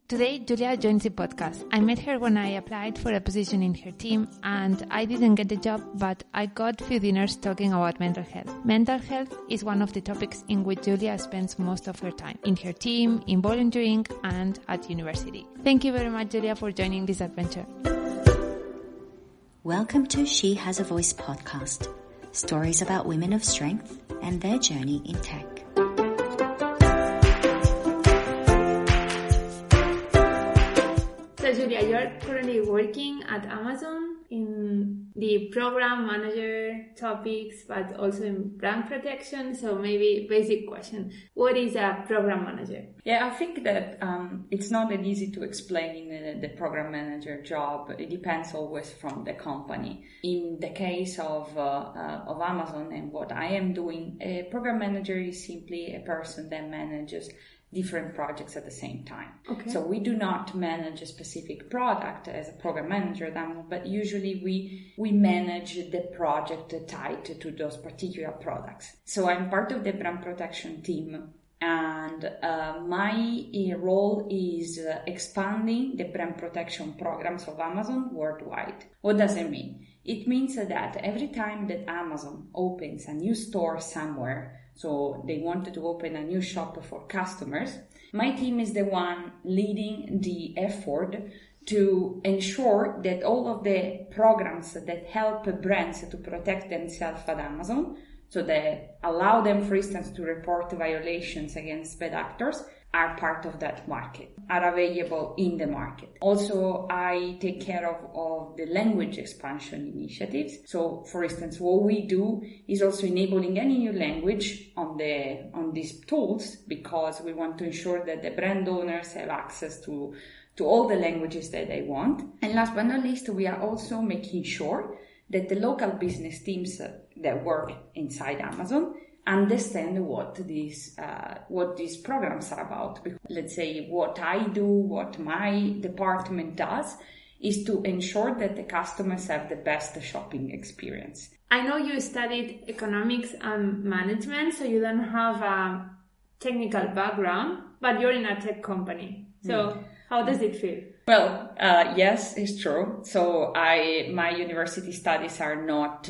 Today, Giulia joins the podcast. I met her when I applied for a position in her team, and I didn't get the job, but I got a few dinners talking about mental health. Mental health is one of the topics in which Giulia spends most of her time, in her team, in volunteering, and at university. Thank you very much, Giulia, for joining this adventure. Welcome to She Has a Voice podcast. Stories about women of strength and their journey in tech. So Giulia, you're currently working at Amazon in the program manager topics, but also in brand protection. So maybe basic question, what is a program manager? Yeah, I think that it's not that easy to explain the program manager job. It depends always from the company. In the case of Amazon and what I am doing, a program manager is simply a person that manages different projects at the same time. Okay. So we do not manage a specific product as a program manager, but usually we manage the project tied to those particular products. So I'm part of the brand protection team, and my role is expanding the brand protection programs of Amazon worldwide. What does it mean? It means that every time that Amazon opens a new store somewhere, so they wanted to open a new shop for customers, my team is the one leading the effort to ensure that all of the programs that help brands to protect themselves at Amazon, so they allow them, for instance, to report violations against bad actors, are part of that market, are available in the market. Also, I take care of the language expansion initiatives. So, for instance, what we do is also enabling any new language on these tools, because we want to ensure that the brand owners have access to all the languages that they want. And last but not least, we are also making sure that the local business teams that work inside Amazon understand what these programs are about. Because, let's say, what I do, what my department does, is to ensure that the customers have the best shopping experience. I know you studied economics and management, so you don't have a technical background, but you're in a tech company. So how does it feel? Well, yes, it's true. So my university studies are not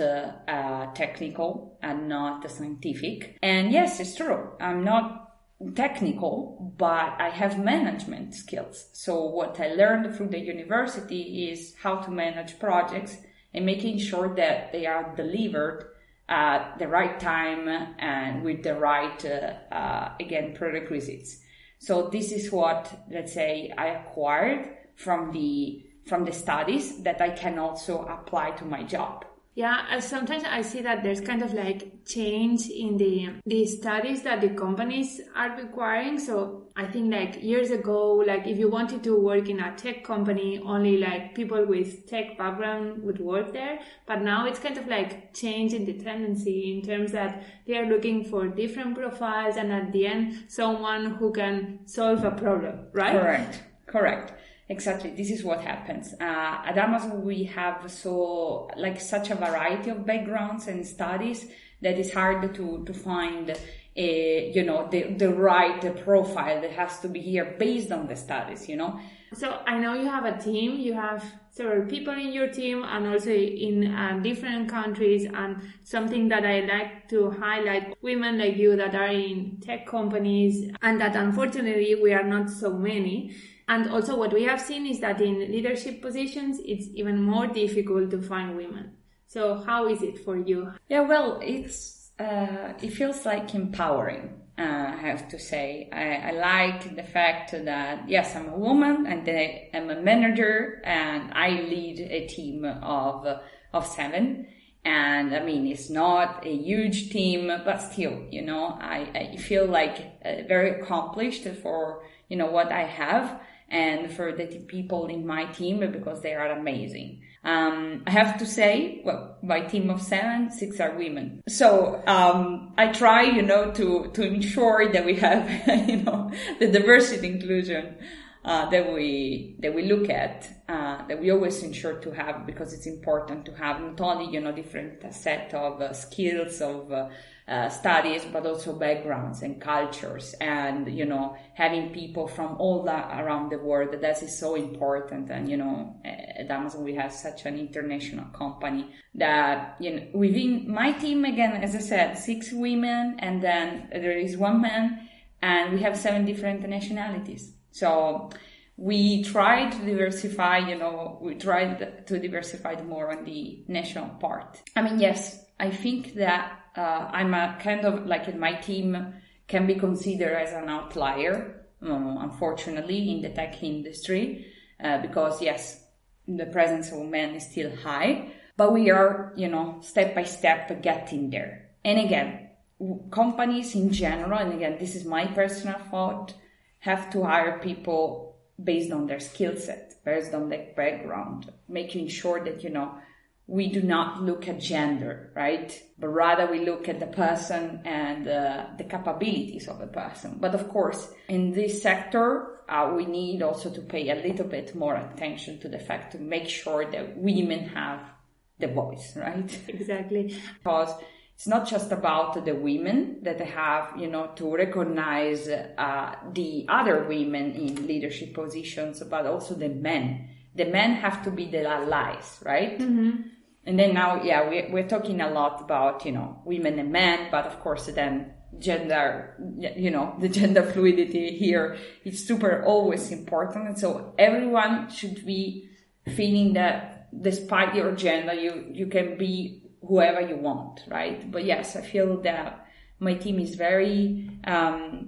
technical and not scientific. And yes, it's true. I'm not technical, but I have management skills. So what I learned through the university is how to manage projects and making sure that they are delivered at the right time and with the right, prerequisites. So this is what, let's say, I acquired from the studies that I can also apply to my job. Yeah, sometimes I see that there's kind of like change in the studies that the companies are requiring. So I think like years ago, like if you wanted to work in a tech company, only like people with tech background would work there. But now it's kind of like change in the tendency in terms that they are looking for different profiles and at the end, someone who can solve a problem, right? Correct. Exactly. This is what happens. At Amazon, we have such a variety of backgrounds and studies that it's hard to find the right profile that has to be here based on the studies, So I know you have a team, you have several people in your team and also in different countries, and something that I like to highlight, women like you that are in tech companies, and that unfortunately we are not so many. And also what we have seen is that in leadership positions, it's even more difficult to find women. So how is it for you? Yeah, well, it feels like empowering, I have to say. I like the fact that, yes, I'm a woman and I'm a manager and I lead a team of 7. And I mean, it's not a huge team, but still, I feel like very accomplished for, what I have, and for the people in my team, because they are amazing. I have to say, well, my team of 7, 6 are women. So, I try, to ensure that we have, the diversity inclusion that we look at, that we always ensure to have, because it's important to have not only, different set of skills, of studies, but also backgrounds and cultures, and, having people from all around the world. That is so important. And, at Amazon, we have such an international company that, within my team, again, as I said, 6 women, and then there is 1 man, and we have 7 different nationalities. So we try to diversify, more on the national part. I mean, yes, I think that I'm a kind of like my team can be considered as an outlier, unfortunately, in the tech industry, because yes, the presence of men is still high, but we are, step by step getting there. And again, companies in general, and again, this is my personal thought, have to hire people based on their skill set, based on their background, making sure that, we do not look at gender, right? But rather we look at the person and the capabilities of the person. But of course, in this sector, we need also to pay a little bit more attention to the fact to make sure that women have the voice, right? Exactly. Because it's not just about the women that have, to recognize the other women in leadership positions, but also the men. The men have to be the allies, right? Mm-hmm. And then now, we're talking a lot about, women and men, but of course then gender, the gender fluidity here is super always important. And so everyone should be feeling that despite your gender, you can be whoever you want, right? But yes, I feel that my team is very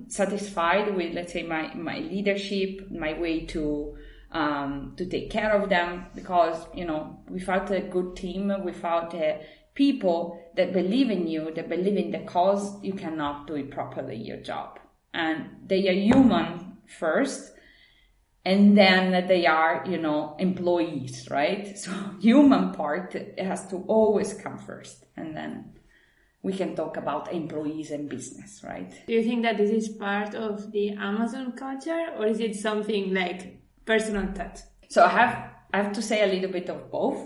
satisfied with, let's say, my leadership, my way to take care of them, because, without a good team, without people that believe in you, that believe in the cause, you cannot do it properly, your job. And they are human first, and then they are, employees, right? So human part has to always come first, and then we can talk about employees and business, right? Do you think that this is part of the Amazon culture, or is it something like personal touch? So I have to say a little bit of both,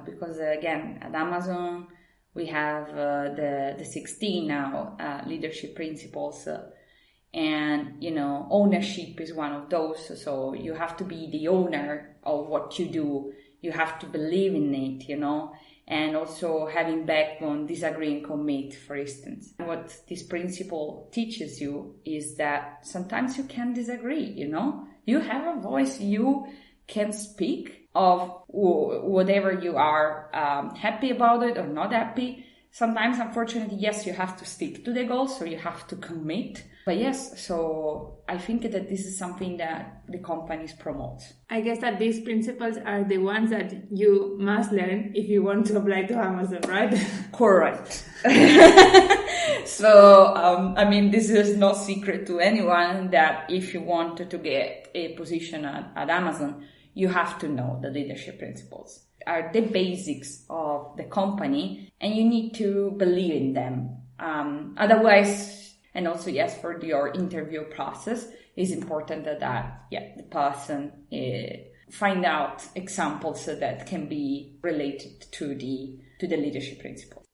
because again, at Amazon, we have the 16 now leadership principles, and, ownership is one of those. So you have to be the owner of what you do. You have to believe in it, and also having backbone, disagree and commit, for instance. What this principle teaches you is that sometimes you can disagree, You have a voice, you can speak of whatever you are happy about it or not happy. Sometimes, unfortunately, yes, you have to stick to the goal, so you have to commit. But yes, so I think that this is something that the companies promote. I guess that these principles are the ones that you must learn if you want to apply to Amazon, right? Correct. So, this is no secret to anyone that if you want to get a position at Amazon, you have to know the leadership principles. Are the basics of the company, and you need to believe in them. Otherwise, and also, yes, for your interview process, it's important that the person find out examples that can be related to the leadership principles.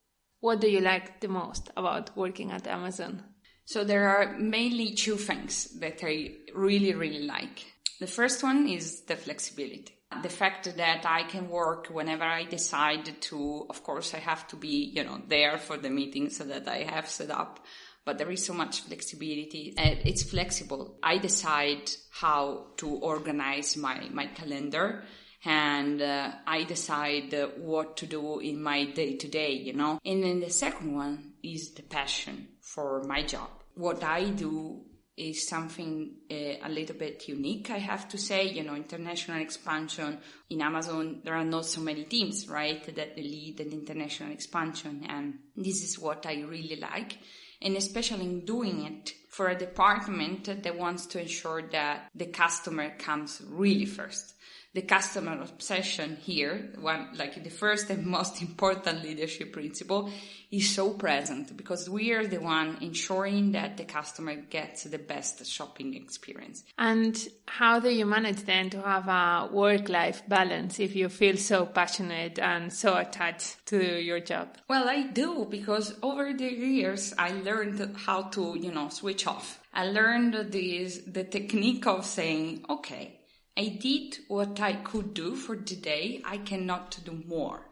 What do you like the most about working at Amazon? So there are mainly 2 things that I really, really like. The first one is the flexibility. The fact that I can work whenever I decide to. Of course, I have to be, there for the meetings that I have set up. But there is so much flexibility. It's flexible. I decide how to organize my calendar, and I decide what to do in my day-to-day, And then the second one is the passion for my job. What I do is something a little bit unique, I have to say. International expansion. In Amazon, there are not so many teams, right, that lead an international expansion. And this is what I really like. And especially in doing it for a department that wants to ensure that the customer comes really first. the customer obsession here, one like the first and most important leadership principle, is so present because we are the one ensuring that the customer gets the best shopping experience. And how do you manage then to have a work-life balance if you feel so passionate and so attached to your job? Well, I do, because over the years I learned how to, switch off. I learned the technique of saying, okay, I did what I could do for the day. I cannot do more,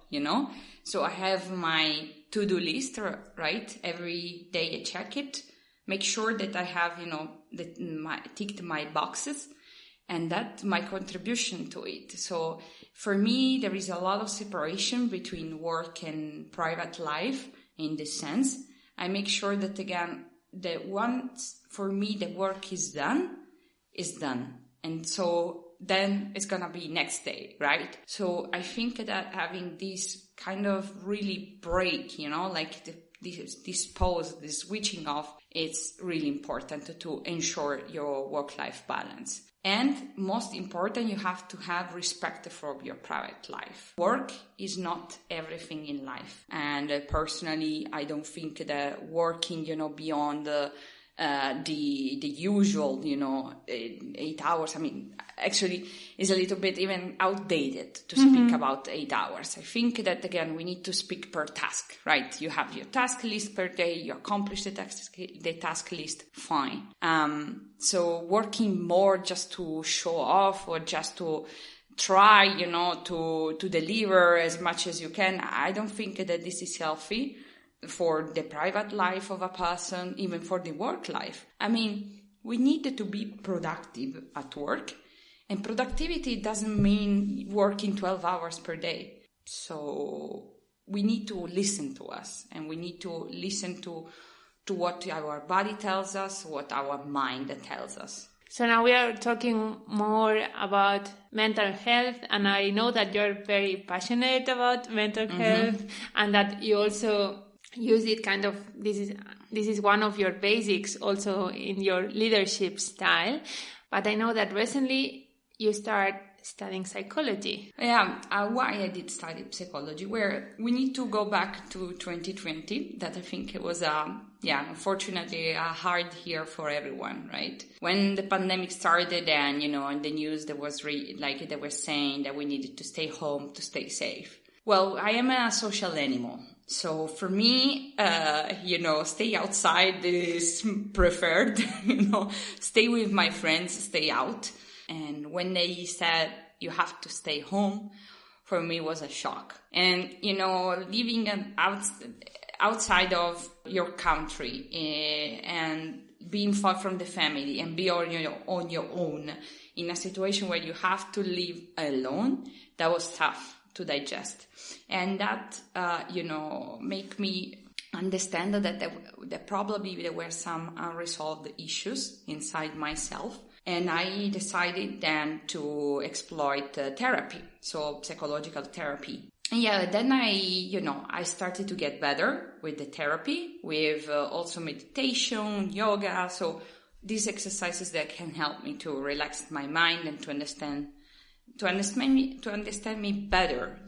So I have my to-do list, right? Every day I check it, make sure that I have, ticked my boxes, and that's my contribution to it. So for me, there is a lot of separation between work and private life in this sense. I make sure that, again, that once for me the work is done. And so then it's going to be next day, right? So I think that having this kind of really break, this pause, this switching off, it's really important to ensure your work-life balance. And most important, you have to have respect for your private life. Work is not everything in life. And personally, I don't think that working, beyond the usual, 8 hours. I mean, actually is a little bit even outdated to speak about 8 hours. I think that, again, we need to speak per task, right? You have your task list per day, you accomplish the task list, fine. So working more just to show off or just to try, to deliver as much as you can, I don't think that this is healthy for the private life of a person, even for the work life. I mean, we need to be productive at work, and productivity doesn't mean working 12 hours per day. So we need to listen to us, and we need to listen to what our body tells us, what our mind tells us. So now we are talking more about mental health, and I know that you're very passionate about mental health, and that you also use it kind of, this is one of your basics also in your leadership style. But I know that recently you start studying psychology. Yeah, why I did study psychology, where we need to go back to 2020, that I think it was unfortunately a hard year for everyone, right? When the pandemic started, and in the news there was they were saying that we needed to stay home to stay safe. Well, I am a social animal. So for me, stay outside is preferred, stay with my friends, stay out. And when they said you have to stay home, for me was a shock. And, living outside of your country and being far from the family and be on your own in a situation where you have to live alone, that was tough to digest. And that, make me understand that probably there were some unresolved issues inside myself. And I decided then to exploit therapy, so psychological therapy. And then I started to get better with the therapy, with also meditation, yoga. So these exercises that can help me to relax my mind and to understand me better,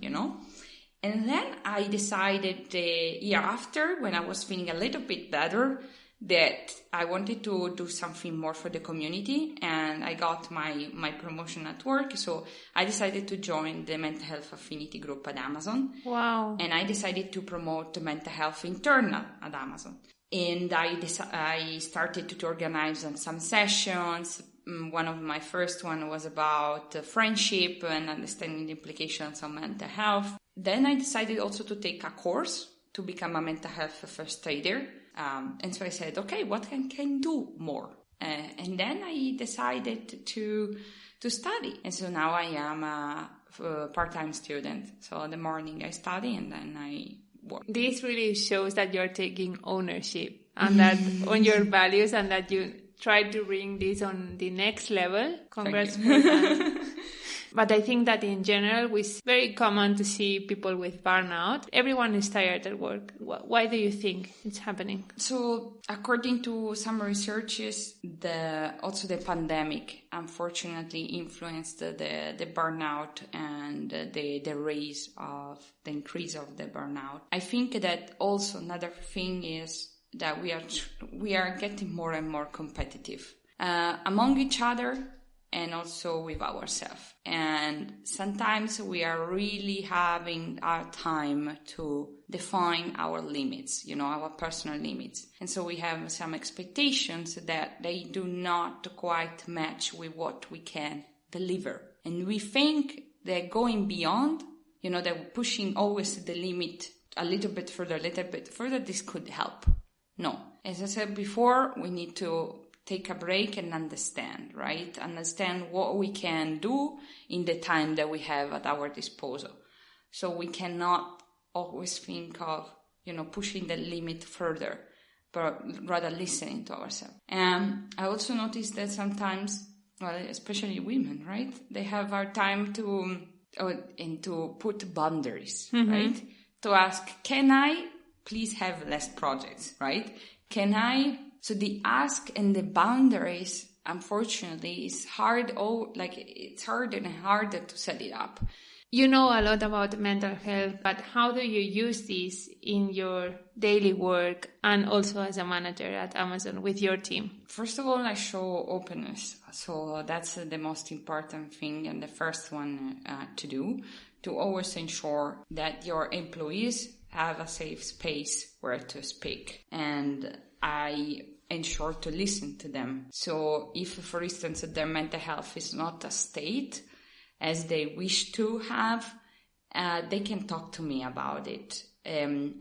And then I decided the year after, when I was feeling a little bit better, that I wanted to do something more for the community, and I got my promotion at work. So I decided to join the mental health affinity group at Amazon. Wow. And I decided to promote the mental health internal at Amazon. And I started to organize some sessions. One of my first one was about friendship and understanding the implications of mental health. Then I decided also to take a course to become a mental health first aider. And so I said, okay, what can do more? And then I decided to study. And so now I am a part-time student. So in the morning I study and then I work. This really shows that you're taking ownership and that on your values, and that you try to bring this on the next level. Congrats for that. But I think that in general, it's very common to see people with burnout. Everyone is tired at work. Why do you think it's happening? So according to some researches, also the pandemic unfortunately influenced the burnout and the rise of the increase of the burnout. I think that also another thing is that we are getting more and more competitive among each other and also with ourselves. And sometimes we are really having our time to define our limits, our personal limits. And so we have some expectations that they do not quite match with what we can deliver. And we think that going beyond, that we're pushing always the limit a little bit further, this could help. No. As I said before, we need to take a break and understand, right? Understand what we can do in the time that we have at our disposal. So we cannot always think of, pushing the limit further, but rather listening to ourselves. And I also noticed that sometimes, well, especially women, right? They have our time to put boundaries, right? To ask, can I please have less projects, right? So the ask and the boundaries, unfortunately, is hard. It's harder and harder to set it up. You know a lot about mental health, but how do you use this in your daily work and also as a manager at Amazon with your team? First of all, I show openness. So that's the most important thing and the first one to do, to always ensure that your employees have a safe space where to speak. And I ensure to listen to them. So if, for instance, their mental health is not a state as they wish to have, they can talk to me about it.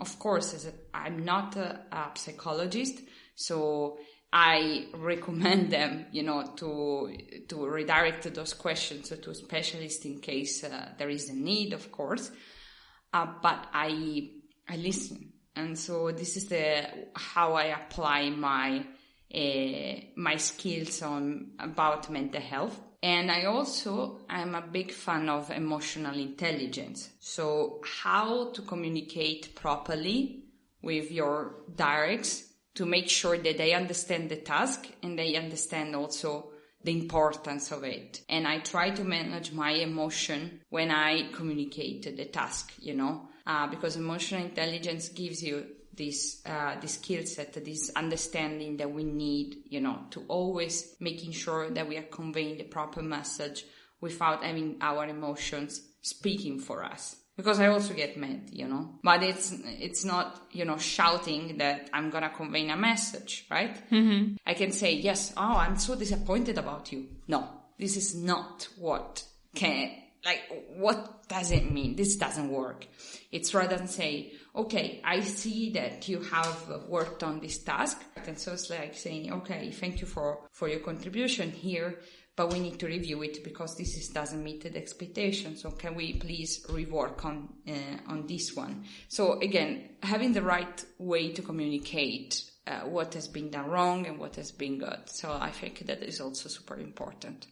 Of course, I'm not a psychologist, so I recommend them, to redirect those questions to a specialist in case there is a need, of course. But I listen. And so this is how I apply my skills about mental health. And I'm a big fan of emotional intelligence. So how to communicate properly with your directs to make sure that they understand the task and they understand also the importance of it. And I try to manage my emotion when I communicate the task, because emotional intelligence gives you this skill set, this understanding that we need, to always making sure that we are conveying the proper message without having our emotions speaking for us. Because I also get mad, but it's not, shouting that I'm going to convey a message, right? Mm-hmm. I can say, yes, I'm so disappointed about you. No, this is not what does it mean? This doesn't work. It's rather than say, okay, I see that you have worked on this task. And so it's like saying, okay, thank you for your contribution here, but we need to review it because this doesn't meet the expectation. So can we please rework on this one? So again, having the right way to communicate what has been done wrong and what has been good. So I think that is also super important.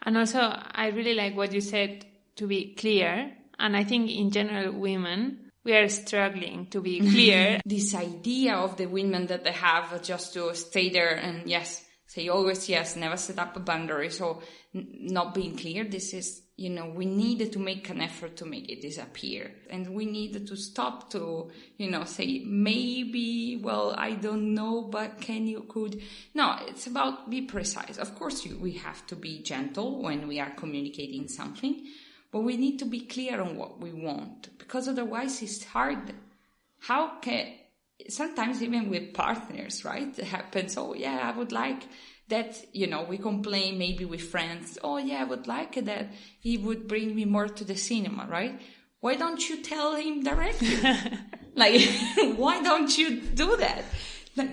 And also, I really like what you said, to be clear. And I think in general, women, we are struggling to be clear. This idea of the women that they have just to stay there and yes, say always yes, never set up a boundary. So not being clear, this is, we need to make an effort to make it disappear. And we need to stop to, say maybe, well, I don't know, but could. No, it's about be precise. Of course, we have to be gentle when we are communicating something, but we need to be clear on what we want because otherwise it's hard. Sometimes even with partners, right? It happens, oh yeah, I would like that, we complain maybe with friends, oh yeah, I would like that he would bring me more to the cinema, right? Why don't you tell him directly? Why don't you do that?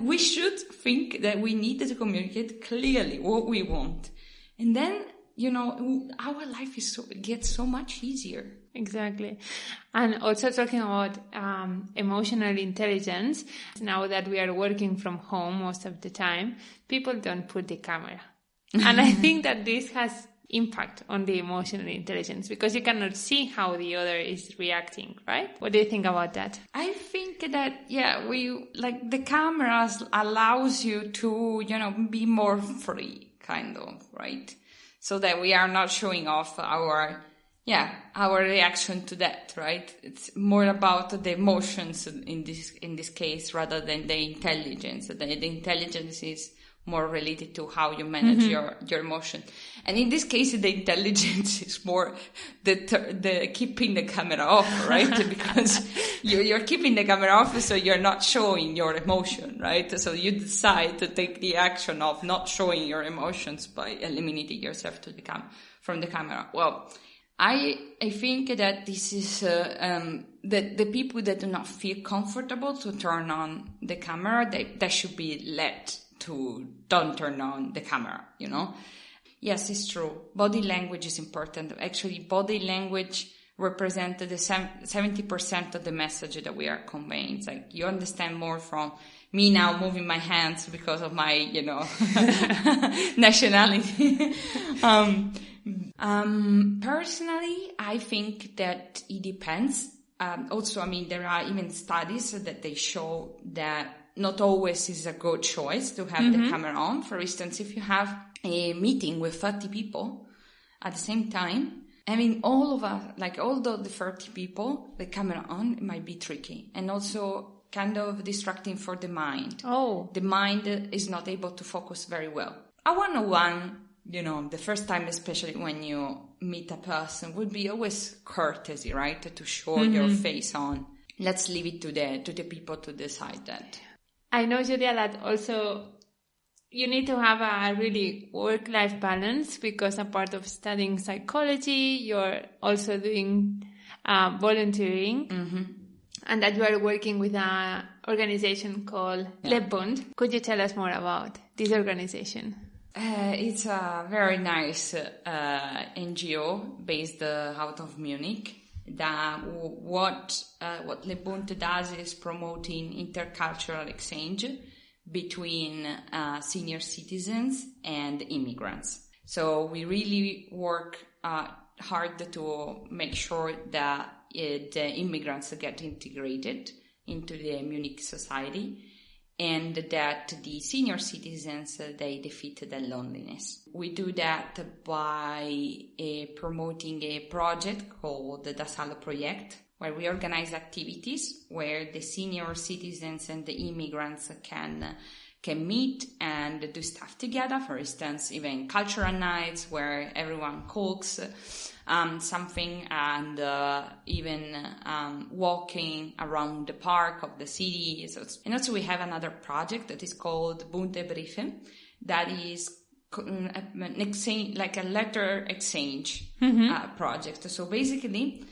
We should think that we need to communicate clearly what we want. And then, our life gets so much easier. Exactly. And also talking about emotional intelligence, now that we are working from home most of the time, people don't put the camera. And I think that this has impact on the emotional intelligence because you cannot see how the other is reacting, right? What do you think about that? I think that, we like the cameras allows you to, be more free, kind of, right? So that we are not showing off our reaction to that, right? It's more about the emotions in this case rather than the intelligence. The intelligence is more related to how you manage your emotion. And in this case, the intelligence is more the keeping the camera off, right? Because you're keeping the camera off, so you're not showing your emotion, right? So you decide to take the action of not showing your emotions by eliminating yourself from the camera. Well, I think that this is the people that do not feel comfortable to turn on the camera, they should be led to don't turn on the camera, Yes, it's true. Body language is important. Actually, body language represents the 70% of the message that we are conveying. It's like you understand more from me now moving my hands because of my, nationality. Personally, I think that it depends. Also, there are even studies that they show that not always is a good choice to have the camera on. For instance, if you have a meeting with 30 people at the same time, all of us, all the 30 people, the camera on, it might be tricky. And also kind of distracting for the mind. Oh. The mind is not able to focus very well. A one-on-one, the first time, especially when you meet a person, would be always courtesy, right? To show your face on. Let's leave it to the people to decide that. I know, Giulia, that also you need to have a really work-life balance because a part of studying psychology, you're also doing volunteering and that you are working with an organization called Le Bund. Could you tell us more about this organization? It's a very nice NGO based out of Munich. That what Le Bund does is promoting intercultural exchange between senior citizens and immigrants. So we really work hard to make sure that the immigrants get integrated into the Munich society and that the senior citizens, they defeat the loneliness. We do that by promoting a project called the Salo Project, where we organize activities where the senior citizens and the immigrants can meet and do stuff together. For instance, even cultural nights where everyone cooks something and even walking around the park of the city. And also we have another project that is called Bunte Briefe, that is an exchange, like a letter exchange project. So basically,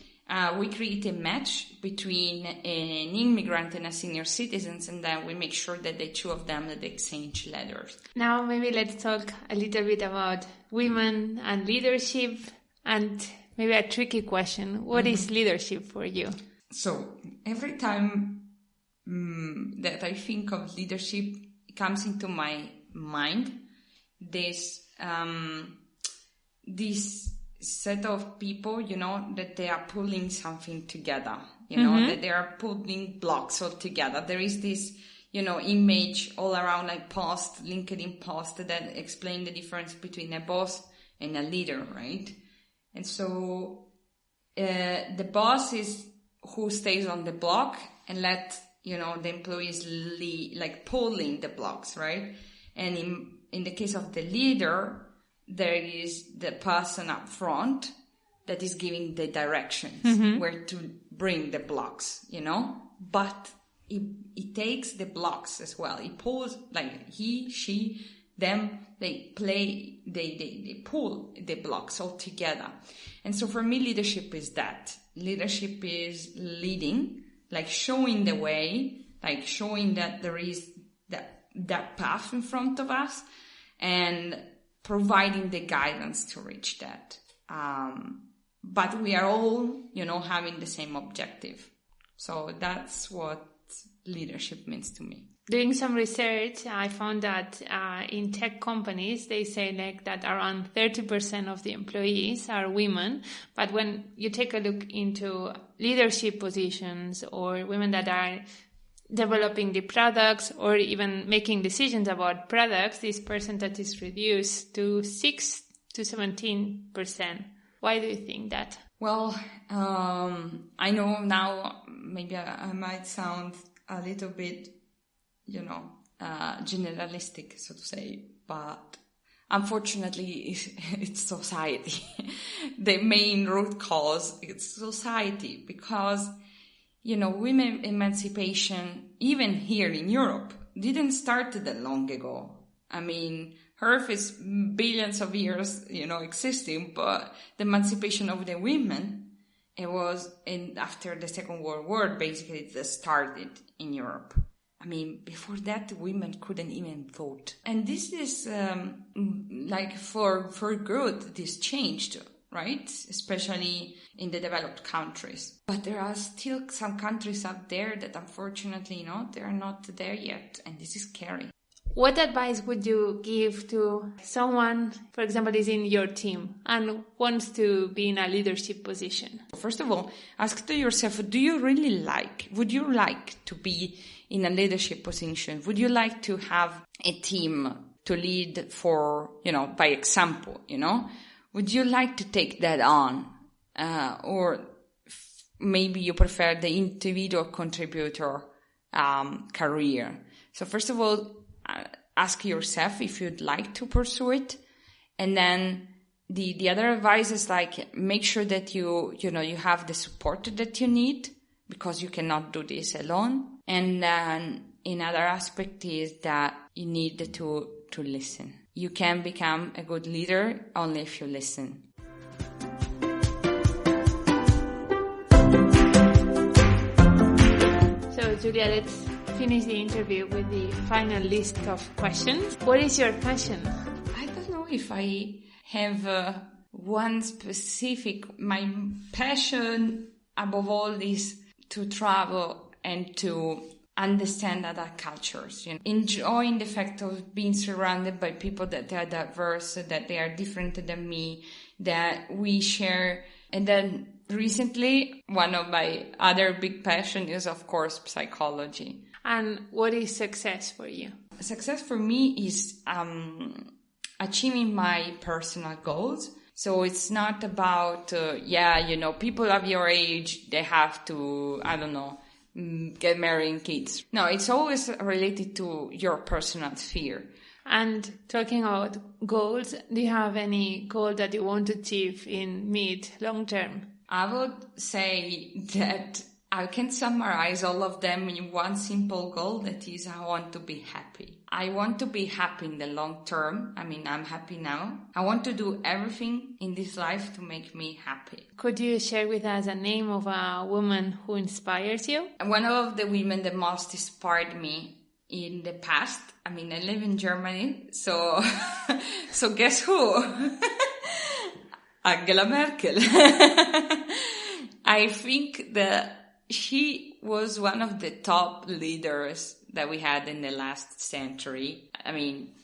we create a match between an immigrant and a senior citizen, and then we make sure that the two of them exchange letters. Now maybe let's talk a little bit about women and leadership, and maybe a tricky question. What is leadership for you? So every time that I think of leadership, it comes into my mind this set of people, that they are pulling something together, that they are pulling blocks all together. There is this, image all around, like LinkedIn post that explain the difference between a boss and a leader, right? And so the boss is who stays on the block and let, the employees pulling the blocks, right? And in the case of the leader, there is the person up front that is giving the directions where to bring the blocks, but it takes the blocks as well. It pulls, like he, she, them, they pull the blocks all together. And so for me, leadership is that. Leadership is leading, like showing the way, like showing that there is that path in front of us and providing the guidance to reach that. But we are all, having the same objective. So that's what leadership means to me. Doing some research, I found that in tech companies, they say like that around 30% of the employees are women. But when you take a look into leadership positions or women that are developing the products or even making decisions about products, this percentage is reduced to 6 to 17%. Why do you think that? Well, I know now maybe I might sound a little bit, generalistic, so to say, but unfortunately it's society. The main root cause is society, because, women emancipation, even here in Europe, didn't start that long ago. I mean, Earth is billions of years, existing, but the emancipation of the women, it was after the Second World War, basically, that started in Europe. I mean, before that, women couldn't even vote. And this is, for good, this changed, right? Especially in the developed countries. But there are still some countries out there that unfortunately, they are not there yet. And this is scary. What advice would you give to someone, for example, is in your team and wants to be in a leadership position? First of all, ask to yourself, would you like to be in a leadership position? Would you like to have a team to lead for, by example, Would you like to take that on? Or maybe you prefer the individual contributor career. So first of all, ask yourself if you'd like to pursue it. And then the other advice is make sure that you have the support that you need, because you cannot do this alone. And then another aspect is that you need to listen. You can become a good leader only if you listen. So Giulia, let's finish the interview with the final list of questions. What is your passion? I don't know if I have one specific. My passion above all is to travel and to understand other cultures. Enjoying the fact of being surrounded by people that are diverse, that they are different than me, that we share. And then recently, one of my other big passion is, of course, psychology. And what is success for you? Success for me is achieving my personal goals. So it's not about, people of your age, they have to, get married and kids. No, it's always related to your personal sphere. And talking about goals, do you have any goal that you want to achieve in long term? I would say that I can summarize all of them in one simple goal, that is, I want to be happy. I want to be happy in the long term. I mean, I'm happy now. I want to do everything in this life to make me happy. Could you share with us a name of a woman who inspires you? One of the women that most inspired me in the past, I live in Germany, so guess who? Angela Merkel. I think that she was one of the top leaders that we had in the last century.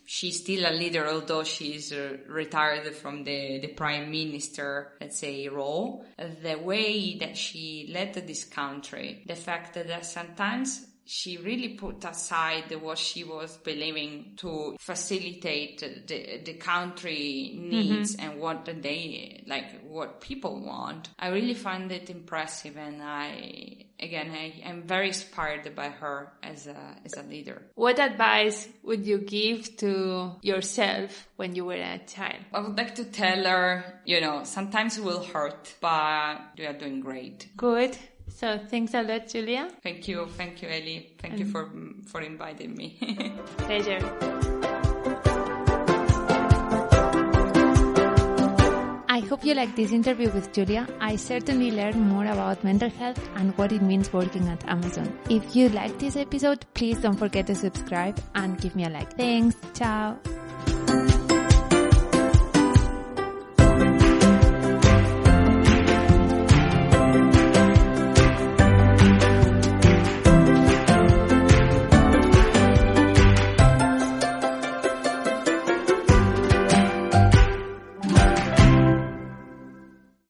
She's still a leader, although she's retired from the prime minister, let's say, role. The way that she led this country, the fact that sometimes she really put aside what she was believing to facilitate the country needs and what people want. I really find it impressive, and I'm very inspired by her as a leader. What advice would you give to yourself when you were a child? I would like to tell her, sometimes it will hurt, but you are doing great. Good. So thanks a lot, Giulia. Thank you, Ellie. Thank you for inviting me. Pleasure. I hope you liked this interview with Giulia. I certainly learned more about mental health and what it means working at Amazon. If you liked this episode, please don't forget to subscribe and give me a like. Thanks. Ciao.